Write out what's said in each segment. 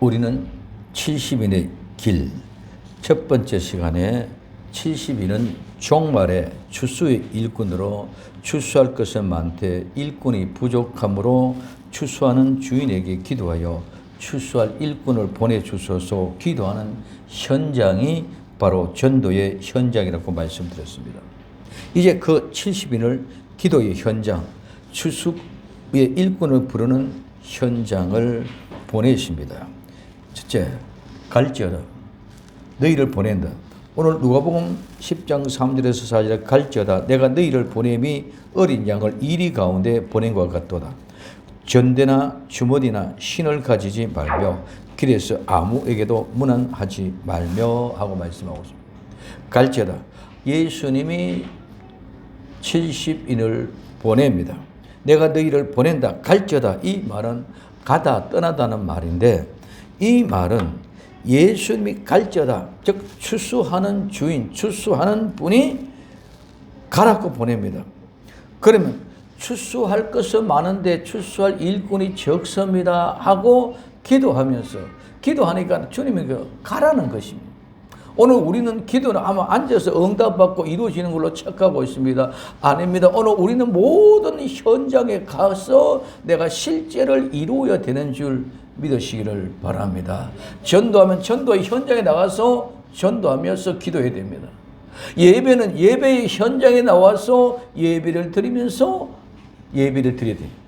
우리는 70인의 길 첫 번째 시간에 70인은 종말에 추수의 일꾼으로 추수할 것은 많되 일꾼이 부족함으로 추수하는 주인에게 기도하여 추수할 일꾼을 보내주소서 기도하는 현장이 바로 전도의 현장이라고 말씀드렸습니다. 이제 그 70인을 기도의 현장, 추수의 일꾼을 부르는 현장을 보내십니다. 첫째, 갈지어다. 너희를 보낸다. 오늘 누가복음 10장 3절에서 4절에 갈지어다. 내가 너희를 보냄이 어린 양을 이리 가운데 보낸 것 같도다. 전대나 주머니나 신을 가지지 말며 길에서 아무에게도 문안하지 말며 하고 말씀하고 있습니다. 갈지어다. 예수님이 70인을 보냅니다. 내가 너희를 보낸다. 갈지어다. 이 말은 가다 떠나다는 말인데 이 말은 예수님이 갈지어다. 즉 추수하는 주인, 추수하는 분이 가라고 보냅니다. 그러면 추수할 것은 많은데 추수할 일꾼이 적습니다 하고 기도하니까 주님이 가라는 것입니다. 오늘 우리는 기도는 아마 앉아서 응답받고 이루어지는 걸로 착각하고 있습니다. 아닙니다. 오늘 우리는 모든 현장에 가서 내가 실제를 이루어야 되는 줄 믿으시기를 바랍니다. 전도하면 전도의 현장에 나가서 전도하면서 기도해야 됩니다. 예배는 예배의 현장에 나와서 예배를 드리면서 예배를 드려야 됩니다.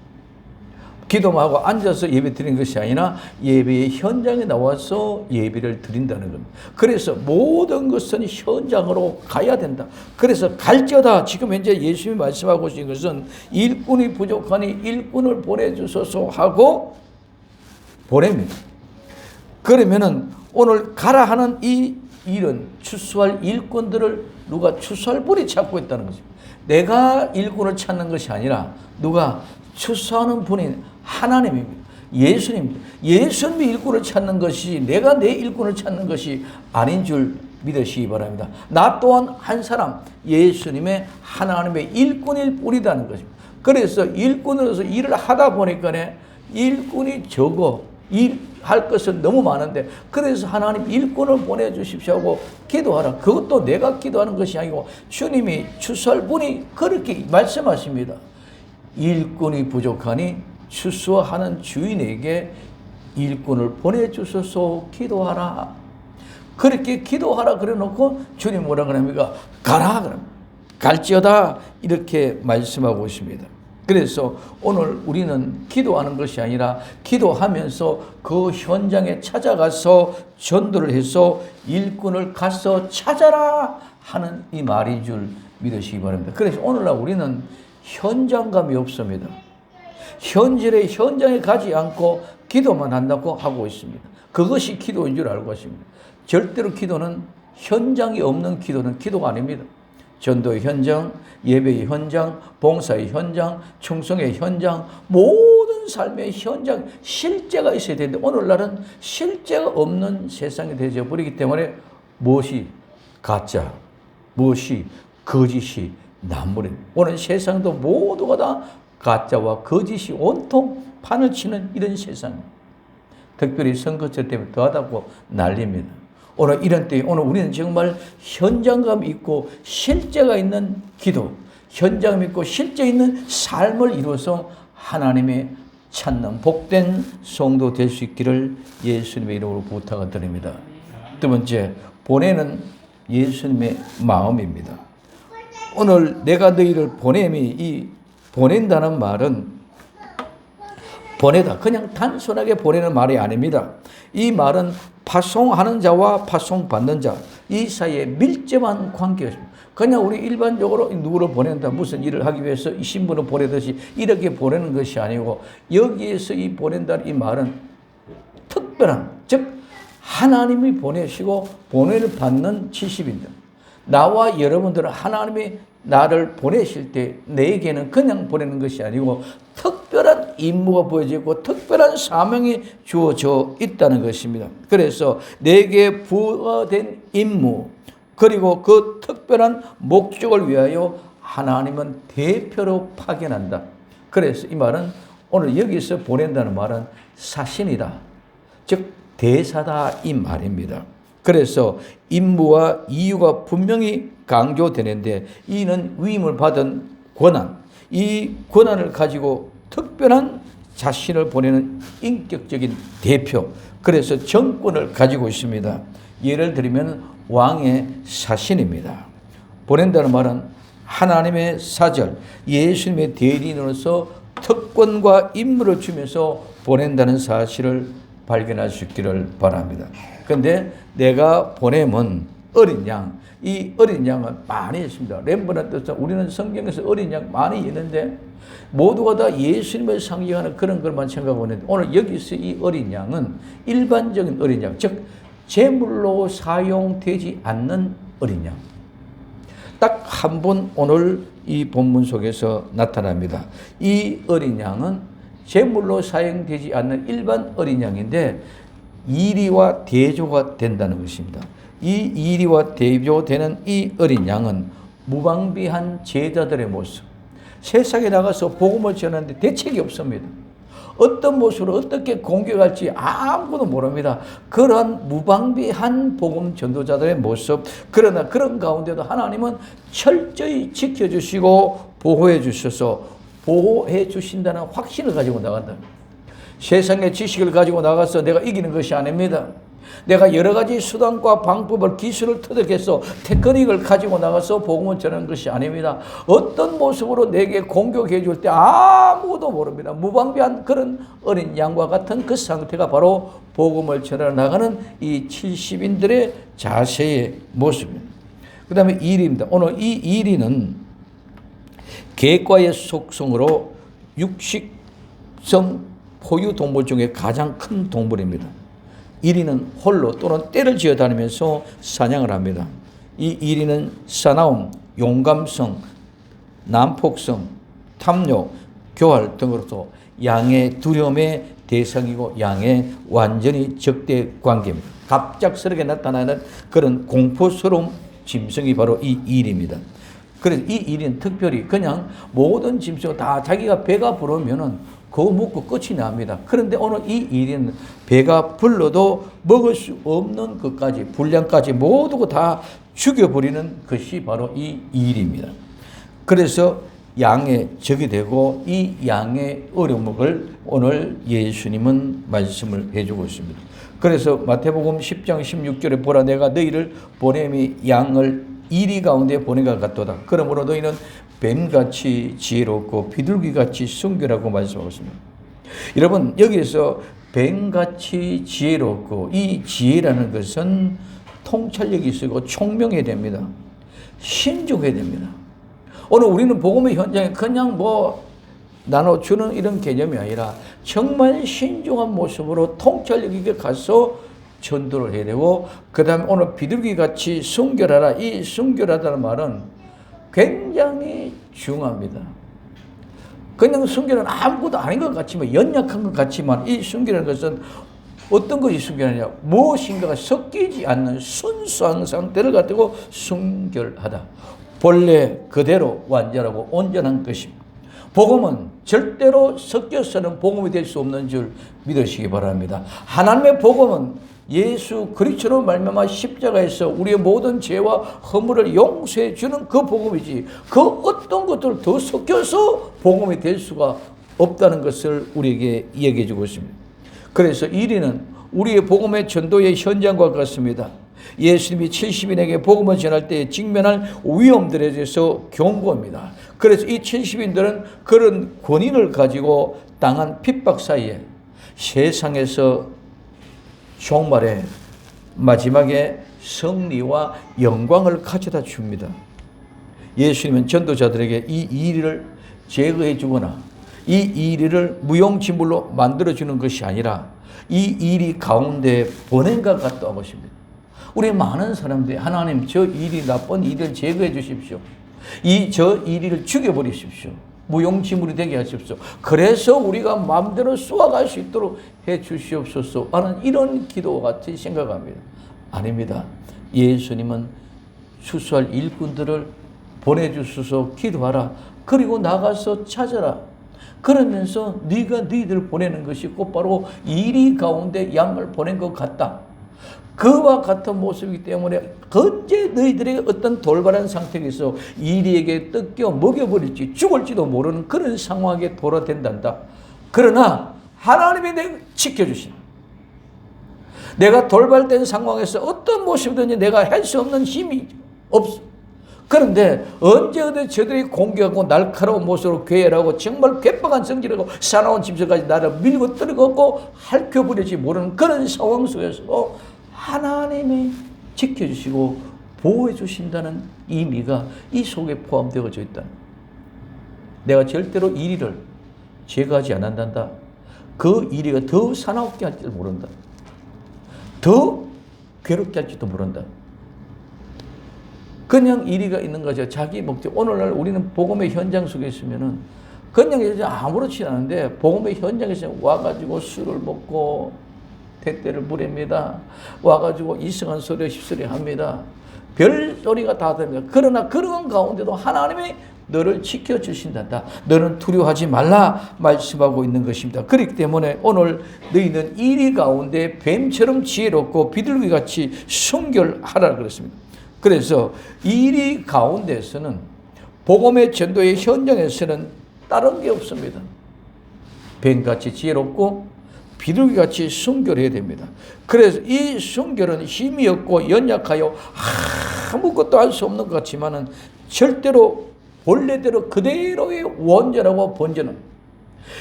기도만 하고 앉아서 예배 드리는 것이 아니라 예배의 현장에 나와서 예배를 드린다는 겁니다. 그래서 모든 것은 현장으로 가야 된다. 그래서 갈지어다. 지금 현재 예수님이 말씀하고 계신 것은 일꾼이 부족하니 일꾼을 보내주소서 하고 보냅니다. 그러면은 오늘 가라 하는 이 일은 추수할 일꾼들을 누가 추수할 분이 찾고 있다는 것입니다. 내가 일꾼을 찾는 것이 아니라 누가 추수하는 분인 하나님입니다. 예수님입니다. 예수님이 일꾼을 찾는 것이 내가 내 일꾼을 찾는 것이 아닌 줄 믿으시기 바랍니다. 나 또한 한 사람 예수님의 하나님의 일꾼일 뿐이라는 것입니다. 그래서 일꾼으로서 일을 하다 보니까 일꾼이 적어 일할 것은 너무 많은데 그래서 하나님 일꾼을 보내주십시오 하고 기도하라. 그것도 내가 기도하는 것이 아니고 주님이 추수할 분이 그렇게 말씀하십니다. 일꾼이 부족하니 추수하는 주인에게 일꾼을 보내주소서 기도하라. 그렇게 기도하라 그래 놓고 주님 뭐라 그럽니까? 가라 그럽니다. 갈지어다 이렇게 말씀하고 있습니다. 그래서 오늘 우리는 기도하는 것이 아니라 기도하면서 그 현장에 찾아가서 전도를 해서 일꾼을 가서 찾아라 하는 이 말인 줄 믿으시기 바랍니다. 그래서 오늘날 우리는 현장감이 없습니다. 현실의 현장에 가지 않고 기도만 한다고 하고 있습니다. 그것이 기도인 줄 알고 있습니다. 절대로 기도는 현장이 없는 기도는 기도가 아닙니다. 전도의 현장, 예배의 현장, 봉사의 현장, 충성의 현장, 모든 삶의 현장, 실제가 있어야 되는데 오늘날은 실제가 없는 세상이 되어버리기 때문에 무엇이 가짜, 무엇이 거짓이 남물입니다. 오늘 세상도 모두가 다 가짜와 거짓이 온통 판을 치는 이런 세상입니다. 특별히 선거철 때문에 더하다고 난립니다. 오늘 이런 때에 오늘 우리는 정말 현장감 있고 실제가 있는 기도, 현장감 있고 실제 있는 삶을 이루어서 하나님의 찾는 복된 성도 될 수 있기를 예수님의 이름으로 부탁을 드립니다. 두 번째, 보내는 예수님의 마음입니다. 오늘 내가 너희를 보냄이 이 보낸다는 말은 보내다 그냥 단순하게 보내는 말이 아닙니다. 이 말은 파송하는 자와 파송받는 자 이 사이에 밀접한 관계였습니다. 그냥 우리 일반적으로 누구를 보낸다 무슨 일을 하기 위해서 이 신분을 보내듯이 이렇게 보내는 것이 아니고 여기에서 이 보낸다는 이 말은 특별한 즉 하나님이 보내시고 보내를 받는 70인들 나와 여러분들은 하나님이 나를 보내실 때 내게는 그냥 보내는 것이 아니고 특별한 임무가 보여지고 특별한 사명이 주어져 있다는 것입니다. 그래서 내게 부여된 임무 그리고 그 특별한 목적을 위하여 하나님은 대표로 파견한다. 그래서 이 말은 오늘 여기서 보낸다는 말은 사신이다. 즉 대사다 이 말입니다. 그래서 임무와 이유가 분명히 강조되는데 이는 위임을 받은 권한, 이 권한을 가지고 특별한 자신을 보내는 인격적인 대표, 그래서 정권을 가지고 있습니다. 예를 들면 왕의 사신입니다. 보낸다는 말은 하나님의 사절, 예수님의 대리인으로서 특권과 임무를 주면서 보낸다는 사실을 발견할 수 있기를 바랍니다. 그런데 내가 보내면 어린 양, 이 어린 양은 많이 있습니다. 렘브란트, 우리는 성경에서 어린 양 많이 있는데 모두가 다 예수님을 상징하는 그런 것만 생각하고 있는데 오늘 여기서 이 어린 양은 일반적인 어린 양, 즉 제물로 사용되지 않는 어린 양. 딱 한 번 오늘 이 본문 속에서 나타납니다. 이 어린 양은 제물로 사용되지 않는 일반 어린 양인데 이리와 대조가 된다는 것입니다. 이 이리와 대조되는 이 어린 양은 무방비한 제자들의 모습. 세상에 나가서 복음을 전하는데 대책이 없습니다. 어떤 모습으로 어떻게 공격할지 아무도 모릅니다. 그러한 무방비한 복음 전도자들의 모습, 그러나 그런 가운데도 하나님은 철저히 지켜주시고 보호해 주셔서 보호해 주신다는 확신을 가지고 나간다. 세상의 지식을 가지고 나가서 내가 이기는 것이 아닙니다. 내가 여러 가지 수단과 방법을 기술을 터득해서 테크닉을 가지고 나가서 복음을 전하는 것이 아닙니다. 어떤 모습으로 내게 공격해 줄 때 아무도 모릅니다. 무방비한 그런 어린 양과 같은 그 상태가 바로 복음을 전해 나가는 이 70인들의 자세의 모습입니다. 그 다음에 이리입니다. 오늘 이 이리는 개과의 속성으로 육식성 포유 동물 중에 가장 큰 동물입니다. 이리는 홀로 또는 떼를 지어 다니면서 사냥을 합니다. 이 이리는 사나움, 용감성, 난폭성, 탐욕, 교활 등으로서 양의 두려움의 대상이고 양의 완전히 적대 관계입니다. 갑작스럽게 나타나는 그런 공포스러운 짐승이 바로 이 이리입니다. 그래서 이 이리는 특별히 그냥 모든 짐승 다 자기가 배가 부르면은 그거 먹고 끝이 납니다. 그런데 오늘 이 이리는 배가 불러도 먹을 수 없는 것까지, 분량까지 모두 다 죽여버리는 것이 바로 이 이리입니다. 그래서 양의 적이 되고 이 양의 어려움을 오늘 예수님은 말씀을 해주고 있습니다. 그래서 마태복음 10장 16절에 보라 내가 너희를 보냄이 양을 이리 가운데 보내가 같도다. 그러므로 너희는 뱀같이 지혜롭고 비둘기같이 순결하고 말씀하고 있습니다. 여러분 여기에서 뱀같이 지혜롭고 이 지혜라는 것은 통찰력이 있고 총명해야 됩니다. 신중해야 됩니다. 오늘 우리는 복음의 현장에 그냥 나눠주는 이런 개념이 아니라 정말 신중한 모습으로 통찰력 있게 가서 전도를 해야 되고 그 다음에 오늘 비둘기같이 순결하라. 이 순결하다는 말은 굉장히 중요합니다. 그냥 순결은 아무것도 아닌 것 같지만 연약한 것 같지만 이 순결이라는 것은 어떤 것이 순결하냐 무엇인가가 섞이지 않는 순수한 상태를 가지고 순결하다. 본래 그대로 완전하고 온전한 것입니다. 복음은 절대로 섞여서는 복음이 될 수 없는 줄 믿으시기 바랍니다. 하나님의 복음은 예수 그리스도로 말미암아 십자가에서 우리의 모든 죄와 허물을 용서해 주는 그 복음이지 그 어떤 것들 더 섞여서 복음이 될 수가 없다는 것을 우리에게 이야기해 주고 있습니다. 그래서 이리는 우리의 복음의 전도의 현장과 같습니다. 예수님이 70인에게 복음을 전할 때 직면할 위험들에 대해서 경고합니다. 그래서 이 70인들은 그런 권위를 가지고 당한 핍박 사이에 세상에서 종말에 마지막에 승리와 영광을 가져다 줍니다. 예수님은 전도자들에게 이 이리를 제거해 주거나 이 이리를 무용지물로 만들어주는 것이 아니라 이 일이 가운데 보낸 것 같다는 것입니다. 우리 많은 사람들이 하나님 저 일이 나쁜 일을 제거해 주십시오. 저 일을 죽여버리십시오. 무용지물이 되게 하십시오. 그래서 우리가 마음대로 쏘아갈 수 있도록 해 주시옵소서 하는 이런 기도와 같이 생각합니다. 아닙니다. 예수님은 수수할 일꾼들을 보내주소서 기도하라. 그리고 나가서 찾아라. 그러면서 네가 너희들 보내는 것이 곧바로 이리 가운데 양을 보낸 것 같다. 그와 같은 모습이기 때문에 언제 너희들에게 어떤 돌발한 상태에서 이리에게 뜯겨 먹여버릴지 죽을지도 모르는 그런 상황에 돌아댄단다. 그러나 하나님이 내가 지켜주신, 내가 돌발된 상황에서 어떤 모습이든지 내가 할 수 없는 힘이 없어. 그런데 언제 어디 저들이 공격하고 날카로운 모습으로 괴열하고 정말 괴팍한 성질하고 사나운 짐승까지 나를 밀고 떨어갖고 핥혀버릴지 모르는 그런 상황 속에서 하나님이 지켜주시고 보호해 주신다는 의미가 이 속에 포함되어져 있다. 내가 절대로 이리를 제거하지 않는단다. 그 이리가 더 사나웠게 할지도 모른다. 더 괴롭게 할지도 모른다. 그냥 이리가 있는 거죠. 자기 목적. 오늘날 우리는 복음의 현장 속에 있으면은 그냥 아무렇지 않은데 복음의 현장에서 와가지고 술을 먹고 대때를 부립니다. 와가지고 이상한 소리 십소리 합니다. 별 소리가 다 됩니다. 그러나 그런 가운데도 하나님이 너를 지켜주신단다. 너는 두려워하지 말라 말씀하고 있는 것입니다. 그렇기 때문에 오늘 너희는 이리 가운데 뱀처럼 지혜롭고 비둘기같이 순결하라 그랬습니다. 그래서 이리 가운데서는 복음의 전도의 현장에서는 다른 게 없습니다. 뱀같이 지혜롭고 비둘기같이 순결해야 됩니다. 그래서 이 순결은 힘이 없고 연약하여 아무것도 할 수 없는 것 같지만은 절대로 본래대로 그대로의 온전하고 본전은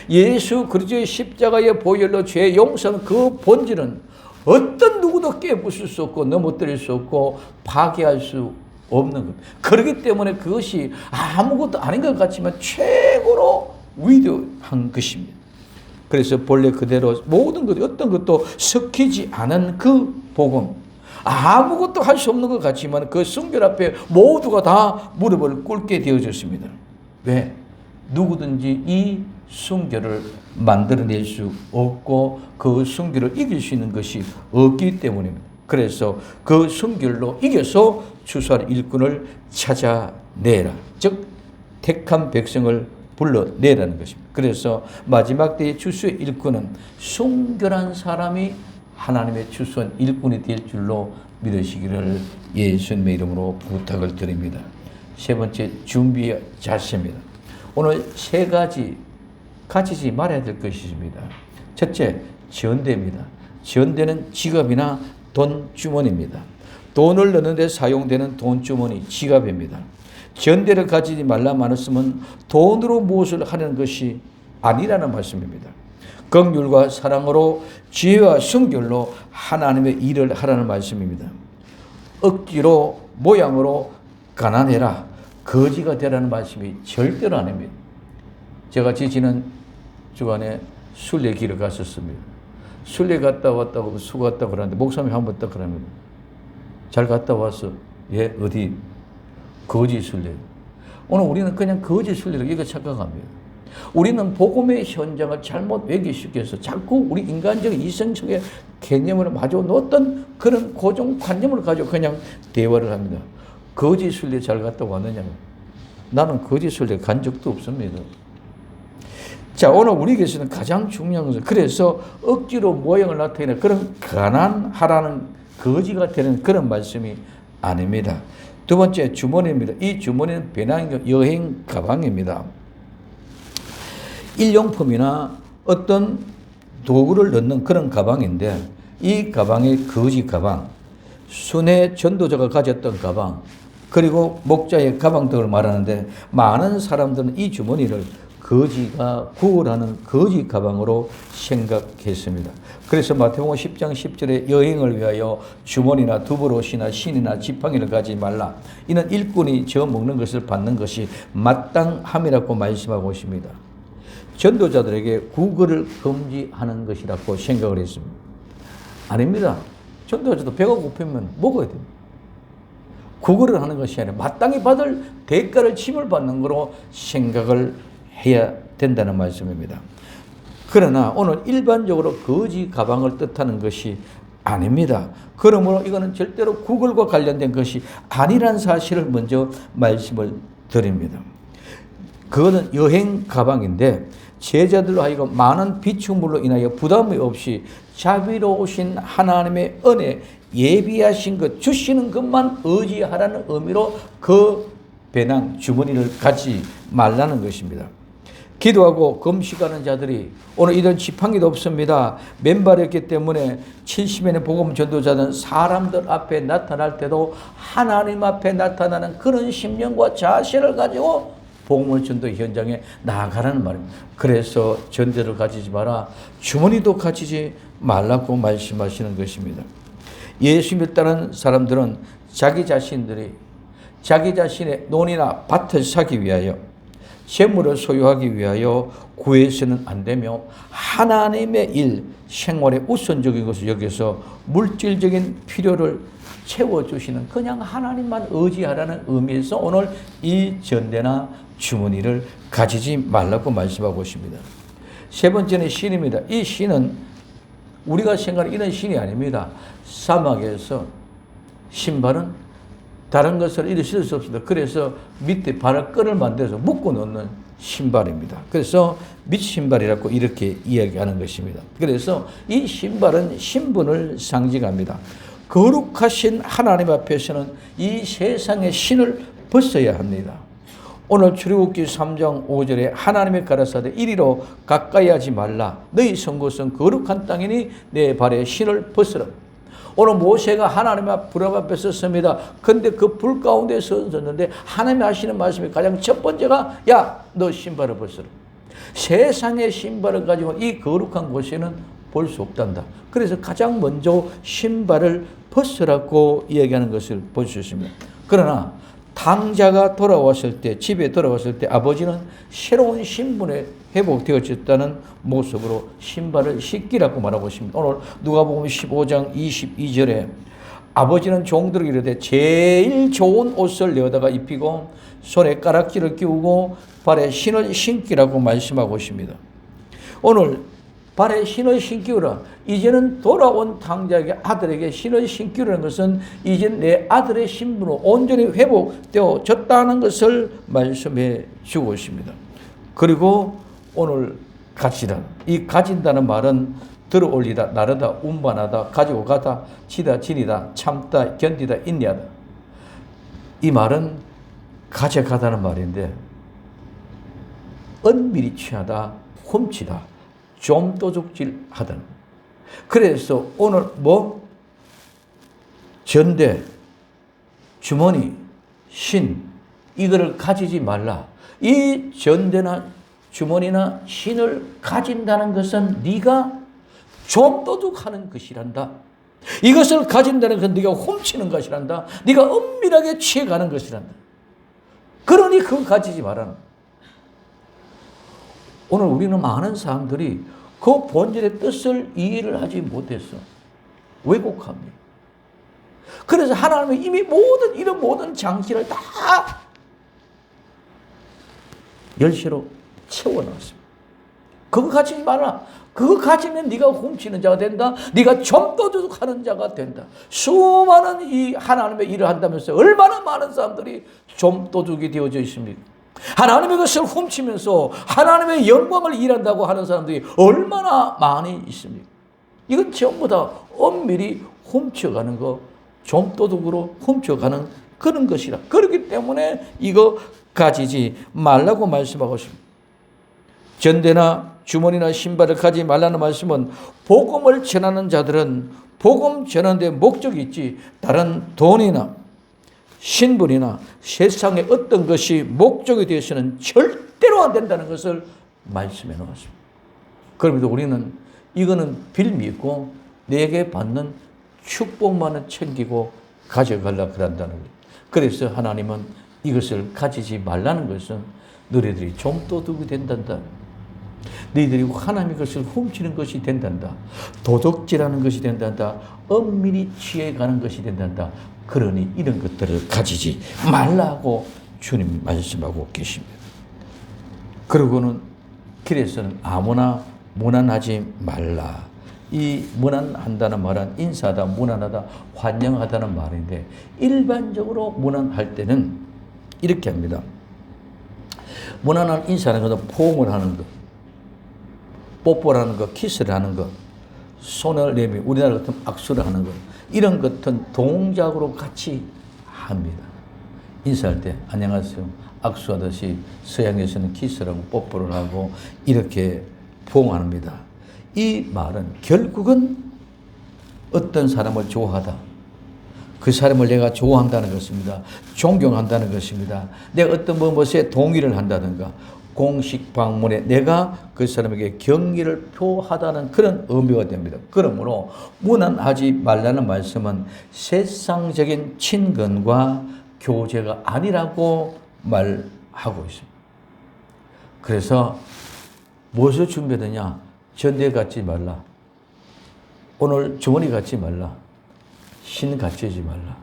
예수 그리스도의 십자가의 보혈로 죄 용서는 그 본질은 어떤 누구도 깨부술 수 없고 넘어뜨릴 수 없고 파괴할 수 없는 것. 그렇기 때문에 그것이 아무것도 아닌 것 같지만 최고로 위대한 것입니다. 그래서 본래 그대로 모든 것, 어떤 것도 섞이지 않은 그 복음, 아무것도 할 수 없는 것 같지만 그 순결 앞에 모두가 다 무릎을 꿇게 되어졌습니다. 왜? 누구든지 이 순결을 만들어낼 수 없고 그 순결을 이길 수 있는 것이 없기 때문입니다. 그래서 그 순결로 이겨서 주소할 일꾼을 찾아내라. 즉 택한 백성을 불러내라는 것입니다. 그래서 마지막 때의 주수의 일꾼은 순결한 사람이 하나님의 주수한 일꾼이 될 줄로 믿으시기를 예수님의 이름으로 부탁을 드립니다. 세 번째, 준비 자세입니다. 오늘 세 가지 가지지 말아야 될 것이 있습니다. 첫째, 전대입니다. 전대는 지갑이나 돈 주머니입니다. 돈을 넣는 데 사용되는 돈 주머니, 지갑입니다. 전대를 가지지 말라 말씀은 돈으로 무엇을 하는 것이 아니라는 말씀입니다. 긍휼과 사랑으로 지혜와 순결로 하나님의 일을 하라는 말씀입니다. 억지로 모양으로 가난해라, 거지가 되라는 말씀이 절대로 아닙니다. 제가 지지난 주간에 순례 길을 갔었습니다. 순례 갔다 왔다고 수 갔다 그러는데 목사님이 한번 딱 그러면 잘 갔다 왔어. 예, 어디? 거지 순례. 오늘 우리는 그냥 거지 순례로 이거 착각합니다. 우리는 복음의 현장을 잘못 외교시켜서 자꾸 우리 인간적인 이성적인 개념을 마저 놓았던 그런 고정관념을 가지고 그냥 대화를 합니다. 거지 순례 잘 갔다 왔느냐? 나는 거지 순례 간 적도 없습니다. 자, 오늘 우리에게서는 가장 중요한 것은 그래서 억지로 모양을 나타내는 그런 가난하라는 거지가 되는 그런 말씀이 아닙니다. 두 번째, 주머니입니다. 이 주머니는 배낭 여행 가방입니다. 일용품이나 어떤 도구를 넣는 그런 가방인데 이 가방이 거지 가방, 순회 전도자가 가졌던 가방, 그리고 목자의 가방 등을 말하는데 많은 사람들은 이 주머니를 거지가 구걸하는 거지 가방으로 생각했습니다. 그래서 마태복음 10장 10절에 여행을 위하여 주머니나 두부옷이나 신이나 지팡이를 가지지 말라. 이는 일꾼이 저 먹는 것을 받는 것이 마땅함이라고 말씀하고 있습니다. 전도자들에게 구걸을 금지하는 것이라고 생각을 했습니다. 아닙니다. 전도자도 배가 고프면 먹어야 됩니다. 구걸을 하는 것이 아니라 마땅히 받을 대가를 짐을 받는 거로 생각을 해야 된다는 말씀입니다. 그러나 오늘 일반적으로 거지 가방을 뜻하는 것이 아닙니다. 그러므로 이거는 절대로 구걸과 관련된 것이 아니란 사실을 먼저 말씀을 드립니다. 그거는 여행 가방인데 제자들로 하여금 많은 비축물로 인하여 부담이 없이 자비로우신 하나님의 은혜, 예비하신 것, 주시는 것만 의지하라는 의미로 그 배낭, 주머니를 갖지 말라는 것입니다. 기도하고 금식하는 자들이 오늘 이런 지팡이도 없습니다. 맨발이었기 때문에 70년의 복음 전도자는 사람들 앞에 나타날 때도 하나님 앞에 나타나는 그런 심령과 자세를 가지고 복음을 전도 현장에 나아가라는 말입니다. 그래서 전대를 가지지 마라, 주머니도 가지지 말라고 말씀하시는 것입니다. 예수 믿다는 사람들은 자기 자신들이 자기 자신의 논이나 밭을 사기 위하여 재물을 소유하기 위하여 구해서는 안 되며 하나님의 일, 생활의 우선적인 것을 여기서 물질적인 필요를 채워주시는 그냥 하나님만 의지하라는 의미에서 오늘 이 전대나 주머니를 가지지 말라고 말씀하고 있습니다. 세 번째는 신입니다. 이 신은 우리가 생각하는 이런 신이 아닙니다. 사막에서 신발은 다른 것을 이리 신을 수 없습니다. 그래서 밑에 발끈을 만들어서 묶어 놓는 신발입니다. 그래서 밑신발이라고 이렇게 이야기하는 것입니다. 그래서 이 신발은 신분을 상징합니다. 거룩하신 하나님 앞에서는 이 세상의 신을 벗어야 합니다. 오늘 출애굽기 3장 5절에 하나님의 가라사대 이리로 가까이 하지 말라. 너희 선 곳은 거룩한 땅이니 내 발에 신을 벗으라. 오늘 모세가 하나님 앞 불 앞에 섰습니다. 근데 그 불 가운데 섰는데 하나님이 하시는 말씀이 가장 첫 번째가 야, 너 신발을 벗으라. 세상의 신발을 가지고 이 거룩한 곳에는 볼 수 없단다. 그래서 가장 먼저 신발을 벗으라고 이야기하는 것을 볼 수 있습니다. 그러나 당자가 돌아왔을 때, 집에 돌아왔을 때 아버지는 새로운 신분에 회복되어졌다는 모습으로 신발을 씻기라고 말하고 있습니다. 오늘 누가복음 15장 22절에 아버지는 종들에게 이르되 제일 좋은 옷을 내어다가 입히고 손에 가락지를 끼우고 발에 신을 신기라고 말씀하고 있습니다. 오늘 발에 신을 신기우라. 이제는 돌아온 당자에게 아들에게 신을 신기우라는 것은 이제 내 아들의 신분으로 온전히 회복되어졌다는 것을 말씀해 주고 있습니다. 그리고 오늘 가지라. 이 가진다는 말은 들어올리다, 나르다, 운반하다, 가지고 가다, 지다, 지니다, 참다, 견디다, 인내하다. 이 말은 가져가다는 말인데 은밀히 취하다, 훔치다, 좀 도둑질하다. 그래서 오늘 전대, 주머니, 신 이거를 가지지 말라. 이 전대나 주머니나 신을 가진다는 것은 네가 좀 도둑하는 것이란다. 이것을 가진다는 것은 네가 훔치는 것이란다. 네가 은밀하게 취해가는 것이란다. 그러니 그거 가지지 말아라. 오늘 우리는 많은 사람들이 그 본질의 뜻을 이해를 하지 못했어. 왜곡합니다. 그래서 하나님은 이미 이런 모든 장치를 다 열쇠로 채워놨습니다. 그거 가지지 마라. 그거 가지면 네가 훔치는 자가 된다. 네가 점도둑하는 자가 된다. 수많은 이 하나님의 일을 한다면서 얼마나 많은 사람들이 점도둑이 되어져 있습니까? 하나님의 것을 훔치면서 하나님의 영광을 일한다고 하는 사람들이 얼마나 많이 있습니까? 이건 전부 다 엄밀히 훔쳐가는 거, 점도둑으로 훔쳐가는 그런 것이라. 그렇기 때문에 이거 가지지 말라고 말씀하고 있습니다. 전대나 주머니나 신발을 가지지 말라는 말씀은 복음을 전하는 자들은 복음 전하는 데 목적이 있지 다른 돈이나 신분이나 세상의 어떤 것이 목적이 되어서는 절대로 안 된다는 것을 말씀해 놓았습니다. 그럼에도 우리는 이거는 빌미고 내게 받는 축복만은 챙기고 가져가려고 그런다는 거예요. 그래서 하나님은 이것을 가지지 말라는 것은 너희들이 좀도둑이 된단다. 너희들이 하나님의 것을 훔치는 것이 된단다. 도둑질하는 것이 된단다. 엄밀히 취해가는 것이 된단다. 그러니 이런 것들을 가지지 말라고 주님 말씀하고 계십니다. 그리고는 길에서는 아무나 무난하지 말라. 이 무난한다는 말은 인사하다, 무난하다, 환영하다는 말인데 일반적으로 무난할 때는 이렇게 합니다. 무난한 인사하는 것은 포옹을 하는 것. 뽀뽀를 거, 키스를 하는 거, 손을 내밀, 우리나라 같은 악수를 하는 거, 이런 같은 동작으로 같이 합니다. 인사할 때 안녕하세요 악수하듯이 서양에서는 키스를 하고 뽀뽀를 하고 이렇게 포옹합니다. 이 말은 결국은 어떤 사람을 좋아하다, 그 사람을 내가 좋아한다는 것입니다. 존경한다는 것입니다. 내가 어떤 무엇에 동의를 한다든가 공식 방문에 내가 그 사람에게 경의를 표하다는 그런 의미가 됩니다. 그러므로 무난하지 말라는 말씀은 세상적인 친근과 교제가 아니라고 말하고 있습니다. 그래서 무엇을 준비하느냐? 전대 갖지 말라. 오늘 주머니 갖지 말라. 신 갖지 말라.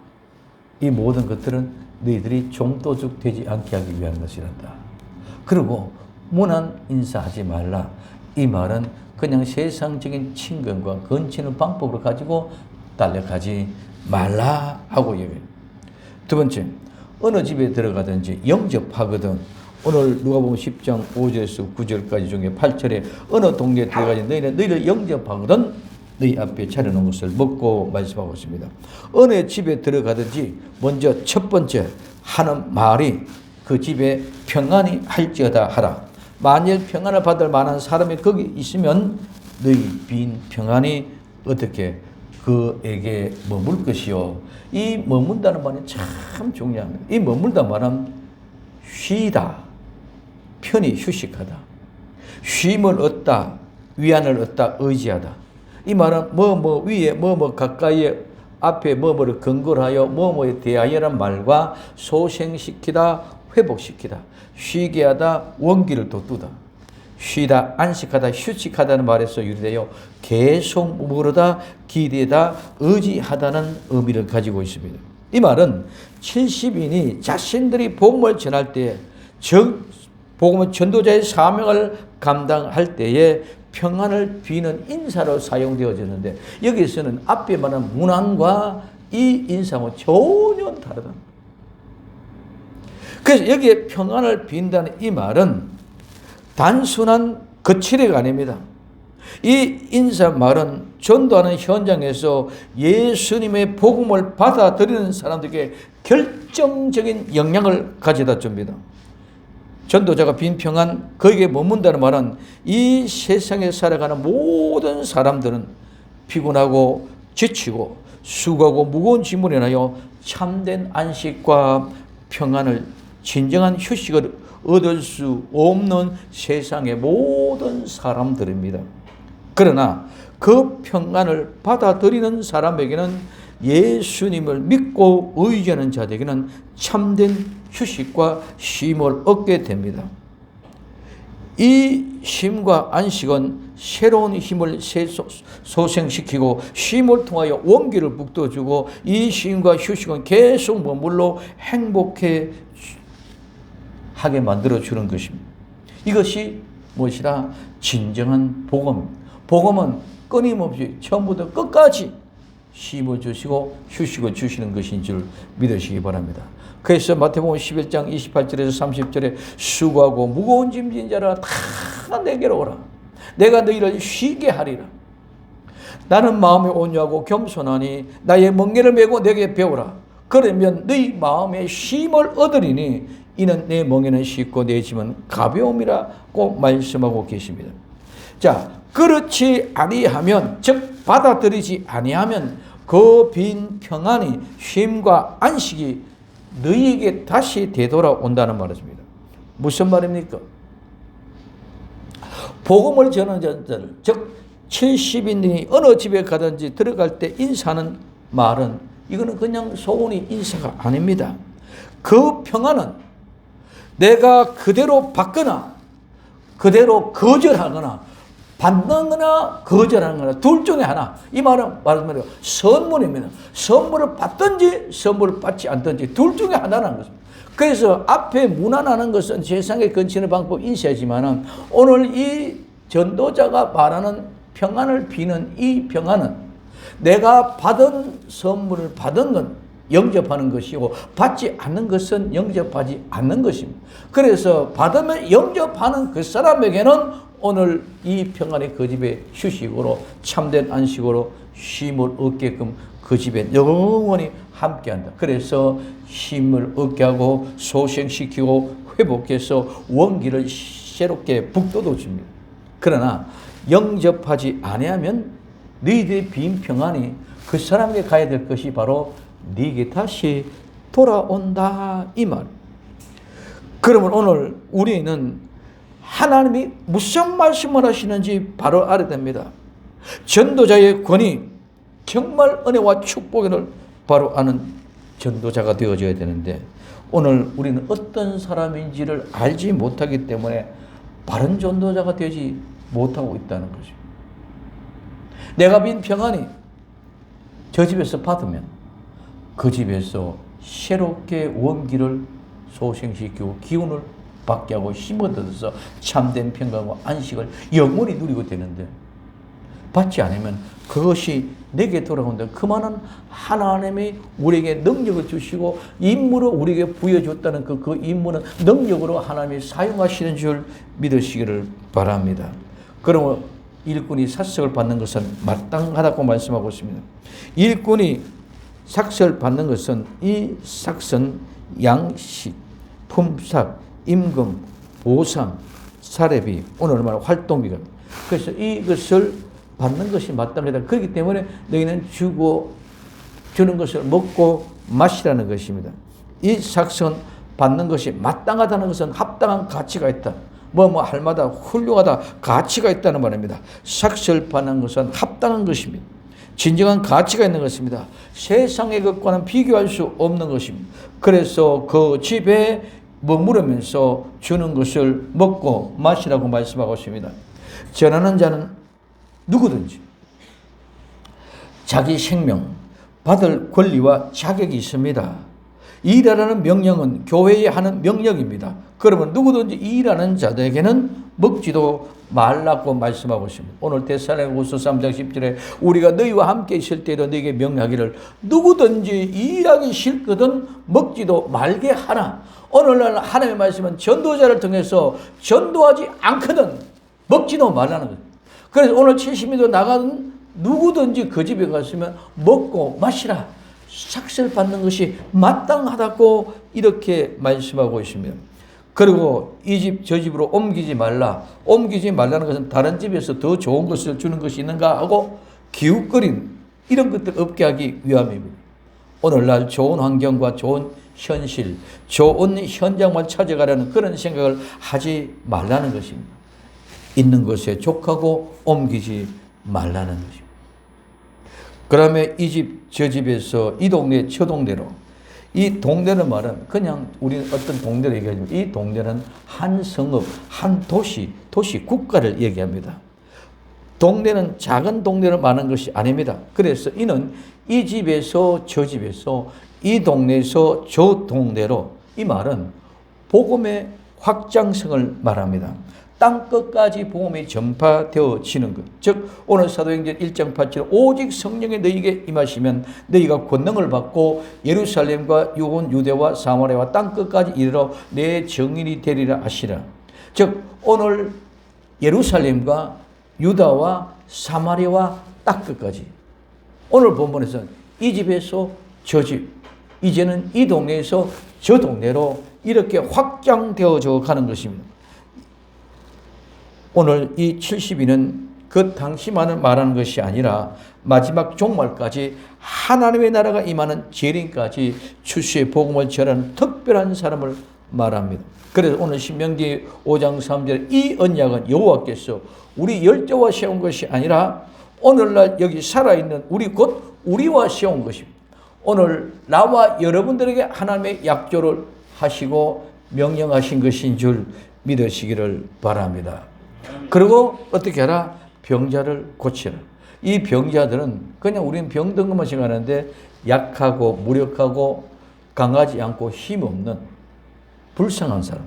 이 모든 것들은 너희들이 종도둑 되지 않게 하기 위한 것이란다. 그리고 무난 인사하지 말라. 이 말은 그냥 세상적인 친근과 건치는 방법으로 가지고 달려가지 말라 하고 얘기해요. 두 번째, 어느 집에 들어가든지 영접하거든. 오늘 누가복음 10장 5절에서 9절까지 중에 8절에 어느 동네에 들어가지 너희를 영접하거든 너희 앞에 차려놓은 것을 먹고 말씀하고 있습니다. 어느 집에 들어가든지 먼저 첫 번째 하는 말이 그 집에 평안히 할지어다 하라. 만일 평안을 받을 만한 사람이 거기 있으면 너희 빈 평안이 어떻게 그에게 머물 것이요. 이 머문다는 말이 참 중요합니다. 이 머물다 말은 쉬다, 편히 휴식하다, 쉼을 얻다, 위안을 얻다, 의지하다. 이 말은 뭐 위에 뭐 가까이에 앞에 뭐뭐를 근거하여 뭐뭐에 대하여란 말과 소생시키다, 회복시키다, 쉬게 하다, 원기를 돋두다, 쉬다, 안식하다, 휴식하다는 말에서 유래되어 계속 머무르다, 기대다, 의지하다는 의미를 가지고 있습니다. 이 말은 70인이 자신들이 복음을 전할 때에 복음은 전도자의 사명을 감당할 때에 평안을 비는 인사로 사용되어졌는데 여기서는 앞에 말하는 문안과 이 인사는 전혀 다르다. 그래서 여기에 평안을 빈다는 이 말은 단순한 거칠애가 아닙니다. 이 인사말은 전도하는 현장에서 예수님의 복음을 받아들이는 사람들에게 결정적인 영향을 가져다 줍니다. 전도자가 빈 평안, 거기에 머문다는 말은 이 세상에 살아가는 모든 사람들은 피곤하고 지치고 수고하고 무거운 짐을 인하여 참된 안식과 평안을, 진정한 휴식을 얻을 수 없는 세상의 모든 사람들입니다. 그러나 그 평안을 받아들이는 사람에게는, 예수님을 믿고 의지하는 자들에게는 참된 휴식과 쉼을 얻게 됩니다. 이 쉼과 안식은 새로운 힘을 소생시키고 쉼을 통하여 원기를 북돋주고, 이 쉼과 휴식은 계속 머물러 행복해 하게 만들어주는 것입니다. 이것이 무엇이라? 진정한 복음입니다. 복음은 끊임없이 처음부터 끝까지 쉼을 주시고 휴식을 주시는 것인 줄 믿으시기 바랍니다. 그래서 마태복음 11장 28절에서 30절에 수고하고 무거운 짐진 자라 다 내게로 오라. 내가 너희를 쉬게 하리라. 나는 마음에 온유하고 겸손하니 나의 멍에를 메고 내게 배우라. 그러면 너희 마음에 쉼을 얻으리니 이는 내 멍에는 쉽고 내 짐은 가벼움이라고 말씀하고 계십니다. 자, 그렇지 아니하면, 즉 받아들이지 아니하면 그 빈 평안이, 쉼과 안식이 너희에게 다시 되돌아온다는 말입니다. 무슨 말입니까? 복음을 전하는 자들, 즉 70인이 어느 집에 가든지 들어갈 때 인사하는 말은, 이거는 그냥 소원이 인사가 아닙니다. 그 평안은 내가 그대로 받거나 그대로 거절하거나 받는거나 거절하거나 둘 중에 하나. 이 말은 말하자면 선물입니다. 선물을 받든지 선물을 받지 않든지 둘 중에 하나라는 것입니다. 그래서 앞에 무난하는 것은 세상에 건치는 방법 인사지만은, 오늘 이 전도자가 말하는 평안을 비는 이 평안은 내가 받은 선물을 받은 건 영접하는 것이고, 받지 않는 것은 영접하지 않는 것입니다. 그래서 받으면 영접하는 그 사람에게는 오늘 이 평안의 그 집에 휴식으로 참된 안식으로 쉼을 얻게끔 그 집에 영원히 함께한다. 그래서 힘을 얻게 하고 소생시키고 회복해서 원기를 새롭게 북돋워 줍니다. 그러나 영접하지 아니하면 너희들의 빈 평안이 그 사람에게 가야 될 것이 바로 네게 다시 돌아온다 이 말. 그러면 오늘 우리는 하나님이 무슨 말씀을 하시는지 바로 알아야 됩니다. 전도자의 권위, 정말 은혜와 축복을 바로 아는 전도자가 되어져야 되는데 오늘 우리는 어떤 사람인지를 알지 못하기 때문에 바른 전도자가 되지 못하고 있다는 거죠. 내가 빈 평안이 저 집에서 받으면 그 집에서 새롭게 원기를 소생시키고 기운을 받게 하고 힘을 얻어서 참된 평강과 안식을 영원히 누리고 되는데 받지 않으면 그것이 내게 돌아온다. 그 많은 하나님이 우리에게 능력을 주시고 임무로 우리에게 부여줬다는 그 임무는 능력으로 하나님이 사용하시는 줄 믿으시기를 바랍니다. 그러면 일꾼이 삭석을 받는 것은 마땅하다고 말씀하고 있습니다. 일꾼이 삭석을 받는 것은 이 삭선, 양식, 품삯, 임금, 보상, 사례비, 오늘 말하는 활동비가. 그래서 이것을 받는 것이 마땅하다. 그렇기 때문에 너희는 주는 것을 먹고 마시라는 것입니다. 이 삭선 받는 것이 마땅하다는 것은 합당한 가치가 있다. 할마다 훌륭하다 가치가 있다는 말입니다. 삭설 받는 것은 합당한 것입니다. 진정한 가치가 있는 것입니다. 세상의 것과는 비교할 수 없는 것입니다. 그래서 그 집에 머무르면서 주는 것을 먹고 마시라고 말씀하고 있습니다. 전하는 자는 누구든지 자기 생명 받을 권리와 자격이 있습니다. 일하라는 명령은 교회에 하는 명령입니다. 그러면 누구든지 일하는 자들에게는 먹지도 말라고 말씀하고 있습니다. 오늘 데살로니가후서 3장 10절에 우리가 너희와 함께 있을 때도 너희에게 명하기를 누구든지 일하기 싫거든 먹지도 말게 하나. 오늘날 하나님의 말씀은 전도자를 통해서 전도하지 않거든 먹지도 말라는 거예요. 그래서 오늘 70미도 나가는 누구든지 그 집에 갔으면 먹고 마시라. 삭설 받는 것이 마땅하다고 이렇게 말씀하고 있습니다. 그리고 이 집 저 집으로 옮기지 말라. 옮기지 말라는 것은 다른 집에서 더 좋은 것을 주는 것이 있는가 하고 기웃거림 이런 것들 없게 하기 위함입니다. 오늘날 좋은 환경과 좋은 현실, 좋은 현장만 찾아가려는 그런 생각을 하지 말라는 것입니다. 있는 것에 족하고 옮기지 말라는 것입니다. 그러면 이 집, 저 집에서 이 동네, 저 동네로 이 동네는 말은 그냥 우리는 어떤 동네를 얘기하지만 이 동네는 한 성읍, 한 도시 국가를 얘기합니다. 동네는 작은 동네를 말하는 것이 아닙니다. 그래서 이는 이 집에서 저 집에서 이 동네에서 저 동네로 이 말은 복음의 확장성을 말합니다. 땅끝까지 복음이 전파되어지는 것. 즉 오늘 사도행전 1장 8절 오직 성령이 너희에게 임하시면 너희가 권능을 받고 예루살렘과 유대와 사마리아와 땅끝까지 이르러 내 증인이 되리라 하시라. 즉 오늘 예루살렘과 유다와 사마리아와 땅끝까지 오늘 본문에서는 이 집에서 저 집, 이제는 이 동네에서 저 동네로 이렇게 확장되어져 가는 것입니다. 오늘 이 70인은 그 당시만을 말하는 것이 아니라 마지막 종말까지 하나님의 나라가 임하는 재림까지 출세의 복음을 전하는 특별한 사람을 말합니다. 그래서 오늘 신명기 5장 3절에 이 언약은 여호와께서 우리 열조와 세운 것이 아니라 오늘날 여기 살아있는 우리 곧 우리와 세운 것입니다. 오늘 나와 여러분들에게 하나님의 약조를 하시고 명령하신 것인 줄 믿으시기를 바랍니다. 그리고 어떻게 하라? 병자를 고치라. 이 병자들은 그냥 우리는 병든 것만 생각하는데 약하고 무력하고 강하지 않고 힘없는 불쌍한 사람.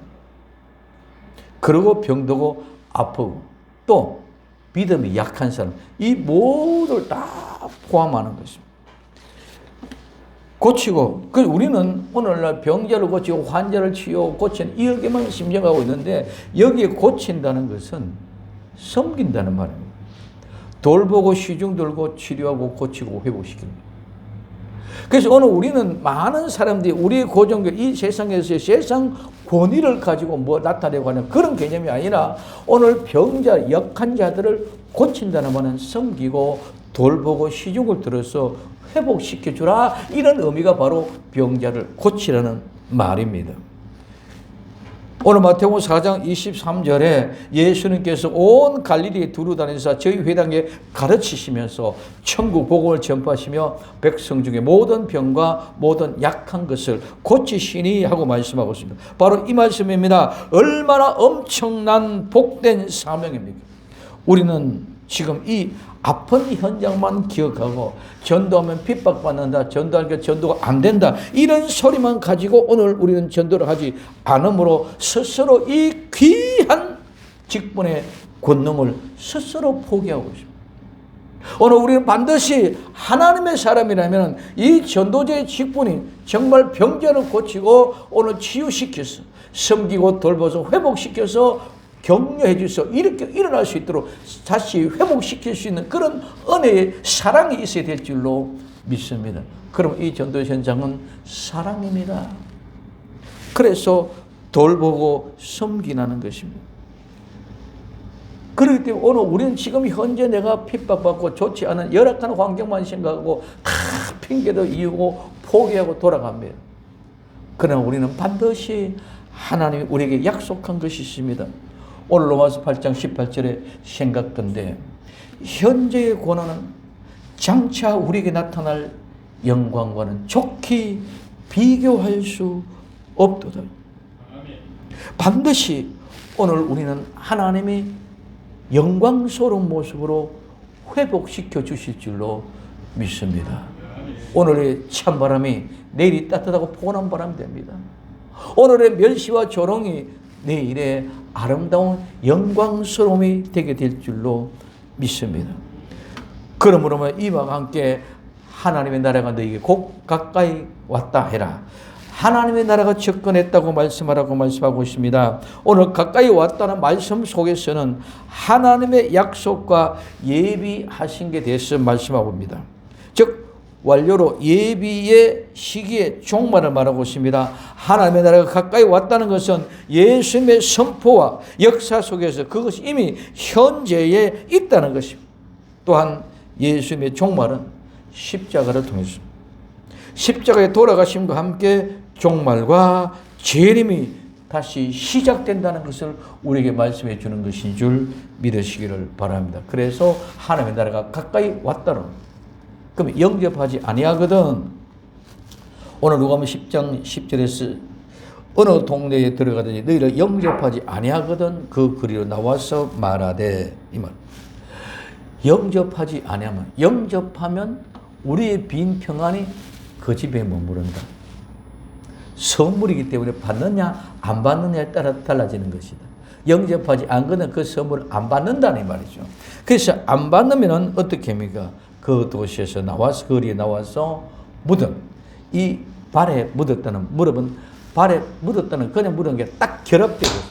그리고 병들고 아프고 또 믿음이 약한 사람. 이 모두를 다 포함하는 것입니다. 고치고, 우리는 오늘날 병자를 고치고 환자를 치유하고 고치는 이렇게만 심정하고 있는데 여기에 고친다는 것은 섬긴다는 말입니다. 돌보고 시중 들고 치료하고 고치고 회복시킵니다. 그래서 오늘 우리는 많은 사람들이 우리의 고정교 이 세상에서의 세상 권위를 가지고 뭐 나타내고 하는 그런 개념이 아니라 오늘 병자, 약한 자들을 고친다는 말은 섬기고 돌보고 시중을 들어서 회복시켜주라, 이런 의미가 바로 병자를 고치라는 말입니다. 오늘 마태복음 4장 23절에 예수님께서 온 갈릴리에 두루다니면서 저희 회당에 가르치시면서 천국 복음을 전파하시며 백성 중에 모든 병과 모든 약한 것을 고치시니 하고 말씀하고 있습니다. 바로 이 말씀입니다. 얼마나 엄청난 복된 사명입니까? 우리는 지금 이 아픈 현장만 기억하고 전도하면 핍박받는다, 전도하니까 전도가 안 된다, 이런 소리만 가지고 오늘 우리는 전도를 하지 않으므로 스스로 이 귀한 직분의 권능을 스스로 포기하고 있습니다. 오늘 우리는 반드시 하나님의 사람이라면 이 전도자의 직분이 정말 병자를 고치고 오늘 치유시켜서 섬기고 돌봐서 회복시켜서 격려해 주셔서 이렇게 일어날 수 있도록 다시 회복시킬 수 있는 그런 은혜의 사랑이 있어야 될 줄로 믿습니다. 그럼 이 전도 현장은 사랑입니다. 그래서 돌보고 섬기라는 것입니다. 그렇기 때문에 오늘 우리는 지금 현재 내가 핍박받고 좋지 않은 열악한 환경만 생각하고 다 핑계도 이유고 포기하고 돌아갑니다. 그러나 우리는 반드시 하나님이 우리에게 약속한 것이 있습니다. 오늘 로마서 8장 18절에 생각던데 현재의 고난은 장차 우리에게 나타날 영광과는 좋게 비교할 수 없도다. 반드시 오늘 우리는 하나님이 영광스러운 모습으로 회복시켜 주실 줄로 믿습니다. 오늘의 찬바람이 내일이 따뜻하고 포근한 바람이 됩니다. 오늘의 멸시와 조롱이 내일의 아름다운 영광스러움이 되게 될 줄로 믿습니다. 그러므로 이와 함께 하나님의 나라가 너에게 곧 가까이 왔다 해라. 하나님의 나라가 접근했다고 말씀하고 있습니다. 오늘 가까이 왔다는 말씀 속에서는 하나님의 약속과 예비하신 게 대해서 말씀하고 있습니다. 즉 완료로 예비의 시기의 종말을 말하고 있습니다. 하나님의 나라가 가까이 왔다는 것은 예수님의 선포와 역사 속에서 그것이 이미 현재에 있다는 것입니다. 또한 예수님의 종말은 십자가를 통해서 십자가에 돌아가심과 함께 종말과 재림이 다시 시작된다는 것을 우리에게 말씀해 주는 것인 줄 믿으시기를 바랍니다. 그래서 하나님의 나라가 가까이 왔다는, 그럼 영접하지 아니하거든. 오늘 누가복음 10장 10절에서 어느 동네에 들어가더니 너희를 영접하지 아니하거든 그 거리로 나와서 말하되, 이 말. 영접하지 아니하면, 영접하면 우리의 빈 평안이 그 집에 머무른다. 선물이기 때문에 받느냐 안 받느냐에 따라 달라지는 것이다. 영접하지 않거든 그 선물을 안 받는다는 말이죠. 그래서 안 받으면 어떻게 합니까? 그 도시에서 나와서, 거리에 나와서 묻은, 이 발에 묻었다는, 무릎은 발에 묻었다는, 그냥 묻은 게 딱 결합되어졌어.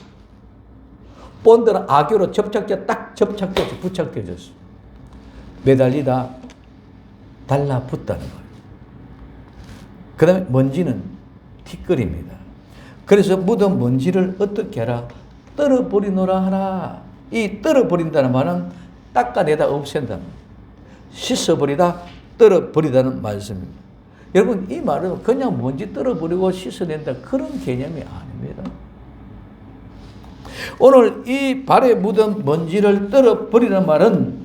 본드는 악교로 접착제 딱 접착되어서 부착되어졌어. 매달리다 달라붙다는 거예요. 그 다음에 먼지는 티끌입니다. 그래서 묻은 먼지를 어떻게 하라? 떨어버리노라 하라. 이 떨어버린다는 말은 닦아내다 없앤다는 거예요. 씻어버리다, 떨어버리다는 말씀입니다. 여러분, 이 말은 그냥 먼지 떨어버리고 씻어낸다 그런 개념이 아닙니다. 오늘 이 발에 묻은 먼지를 떨어버리는 말은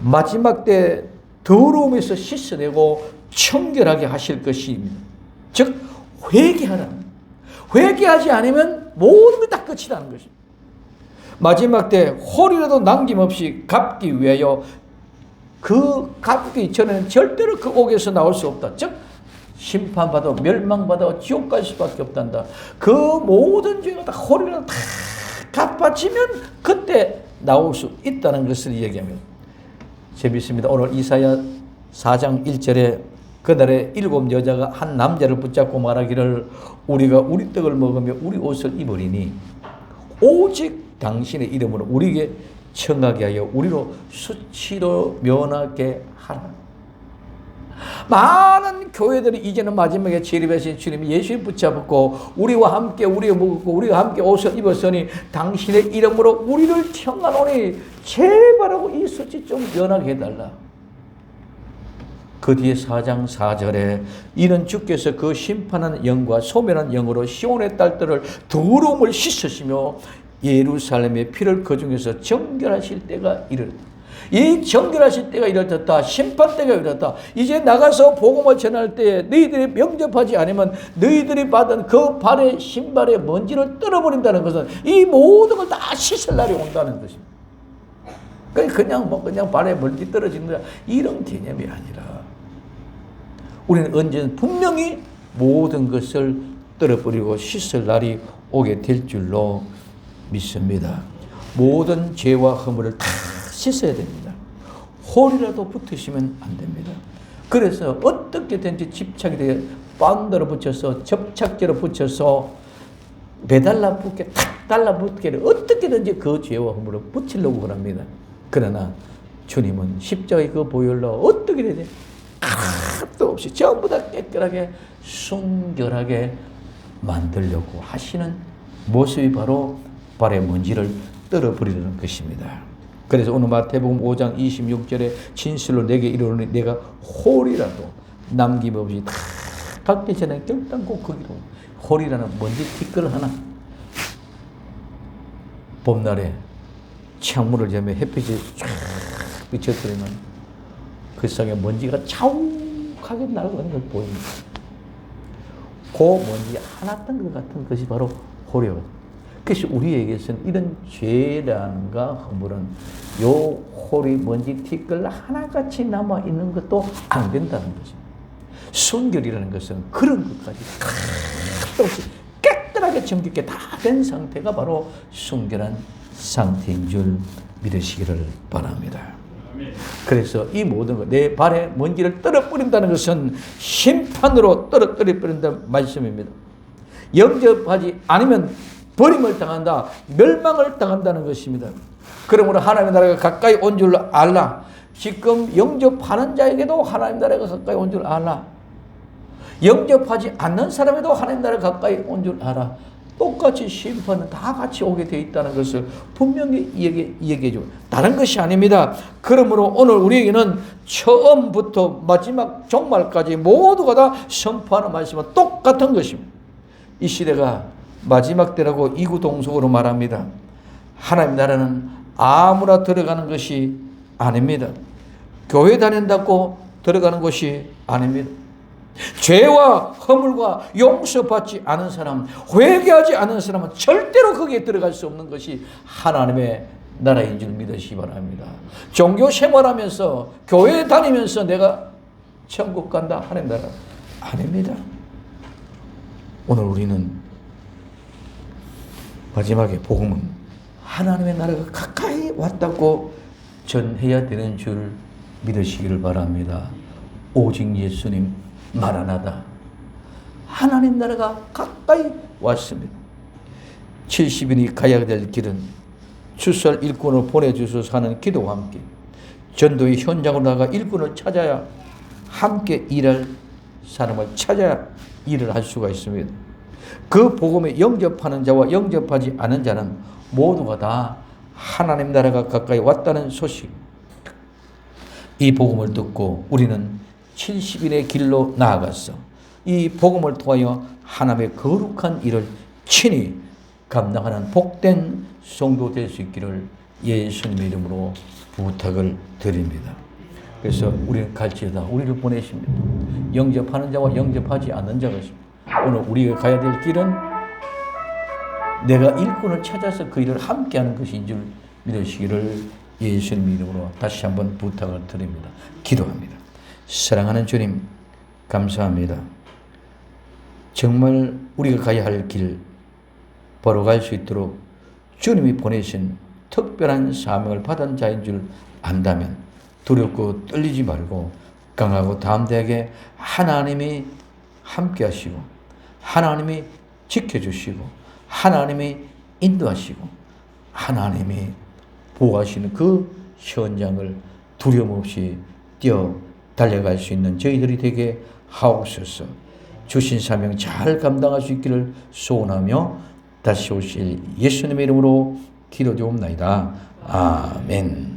마지막 때 더러움에서 씻어내고 청결하게 하실 것입니다. 즉 회개하라. 회개하지 않으면 모든 게 다 끝이라는 것입니다. 마지막 때 홀이라도 남김없이 갚기 위하여 그 갚기 전에는 절대로 그 옥에서 나올 수 없다. 즉 심판받아 멸망받아 지옥 갈 수밖에 없단다. 그 모든 죄가 다 홀이라도 다 갚아지면 그때 나올 수 있다는 것을 얘기합니다. 재밌습니다. 오늘 이사야 4장 1절에 그날에 7 여자가 한 남자를 붙잡고 말하기를 우리가 우리 떡을 먹으며 우리 옷을 입으리니 오직 당신의 이름으로 우리에게 청하게 하여 우리로 수치로 면하게 하라. 많은 교회들이 이제는 마지막에 재림하신 주님 예수님 붙잡고 우리와 함께 우리가 먹었고 우리가 함께 옷을 입었으니 당신의 이름으로 우리를 청하노니 제발하고 이 수치 좀 면하게 해달라. 그 뒤에 4장 4절에 이는 주께서 그 심판하는 영과 소멸하는 영으로 시온의 딸들을 더러움을 씻으시며 예루살렘의 피를 그 중에서 정결하실 때가 이르렀다. 이 정결하실 때가 이르렀다. 심판 때가 이르렀다. 이제 나가서 복음을 전할 때에 너희들이 명접하지 않으면 너희들이 받은 그 발의 신발의 먼지를 떨어버린다는 것은 이 모든 걸 다 씻을 날이 온다는 것입니다. 그냥 발에 먼지 떨어지는 거야. 이런 개념이 아니라 우리는 언제든 분명히 모든 것을 떨어버리고 씻을 날이 오게 될 줄로 믿습니다. 모든 죄와 허물을 다 씻어야 됩니다. 홀이라도 붙으시면 안 됩니다. 그래서 어떻게든지 집착이 되어 반대로 붙여서 접착제로 붙여서 매달라 붙게 탁 달라붙게 어떻게든지 그 죄와 허물을 붙이려고 합니다. 그러나 주님은 십자가의 그 보혈로 어떻게 되지? 하나도 없이 전부 다 깨끗하게 순결하게 만들려고 하시는 모습이 바로 발의 먼지를 떨어버리는 것입니다. 그래서 오늘 마태복음 5장 26절에 진실로 내게 이르노니 내가 홀이라도 남김없이 다 깎기 전에 결단코 거기로 홀이라는 먼지 티끌 하나 봄날에 창문을 열면 햇빛이 쫙 비춰뜨리면 그 상에 먼지가 자욱하게 날아가는 걸 보입니다. 그 먼지 하나 뜬 것 같은 것이 바로 홀이요. 그래서 우리에게서는 이런 죄란과 허물은 요 홀이 먼지 티끌 하나같이 남아있는 것도 안 된다는 거죠. 순결이라는 것은 그런 것까지 하나도 없이 깨끗하게 정직하게 다 된 상태가 바로 순결한 상태인 줄 믿으시기를 바랍니다. 그래서 이 모든 것, 내 발에 먼지를 떨어뜨린다는 것은 심판으로 떨어뜨린다는 말씀입니다. 영접하지 않으면 버림을 당한다, 멸망을 당한다는 것입니다. 그러므로 하나님의 나라가 가까이 온 줄 알라. 지금 영접하는 자에게도 하나님 나라가 가까이 온 줄 알라. 영접하지 않는 사람에도 하나님 나라가 가까이 온 줄 알아. 똑같이 심판은 다 같이 오게 되어 있다는 것을 분명히 얘기해 줘. 다른 것이 아닙니다. 그러므로 오늘 우리에게는 처음부터 마지막 종말까지 모두가 다 선포하는 말씀은 똑같은 것입니다. 이 시대가 마지막 때라고 이구동성으로 말합니다. 하나님 나라는 아무나 들어가는 것이 아닙니다. 교회 다닌다고 들어가는 것이 아닙니다. 죄와 허물과 용서받지 않은 사람, 회개하지 않은 사람은 절대로 거기에 들어갈 수 없는 것이 하나님의 나라인 줄 믿으시기 바랍니다. 종교 생활하면서 교회 다니면서 내가 천국 간다 하나님 나라 아닙니다. 오늘 우리는 마지막에 복음은 하나님의 나라가 가까이 왔다고 전해야 되는 줄 믿으시기를 바랍니다. 오직 예수님 마라나다. 하나님 나라가 가까이 왔습니다. 70인이 가야 될 길은 주설 일꾼을 보내주셔서 하는 기도와 함께 전도의 현장으로 나가 일꾼을 찾아야 함께 일할 사람을 찾아야 일을 할 수가 있습니다. 그 복음에 영접하는 자와 영접하지 않은 자는 모두가 다 하나님 나라가 가까이 왔다는 소식. 이 복음을 듣고 우리는 70인의 길로 나아갔어. 이 복음을 통하여 하나님의 거룩한 일을 친히 감당하는 복된 성도 될 수 있기를 예수님의 이름으로 부탁을 드립니다. 그래서 우리는 갈지어다 우리를 보내십니다. 영접하는 자와 영접하지 않는 자가 있습니다. 오늘 우리가 가야 될 길은 내가 일꾼을 찾아서 그 일을 함께하는 것인 줄 믿으시기를 예수님 이름으로 다시 한번 부탁을 드립니다. 기도합니다. 사랑하는 주님 감사합니다. 정말 우리가 가야 할 길 바로 갈 수 있도록 주님이 보내신 특별한 사명을 받은 자인 줄 안다면 두렵고 떨리지 말고 강하고 담대하게 하나님이 함께 하시고 하나님이 지켜주시고 하나님이 인도하시고 하나님이 보호하시는 그 현장을 두려움 없이 뛰어 달려갈 수 있는 저희들이 되게 하옵소서. 주신 사명 잘 감당할 수 있기를 소원하며 다시 오실 예수님의 이름으로 기도드리옵나이다. 아멘.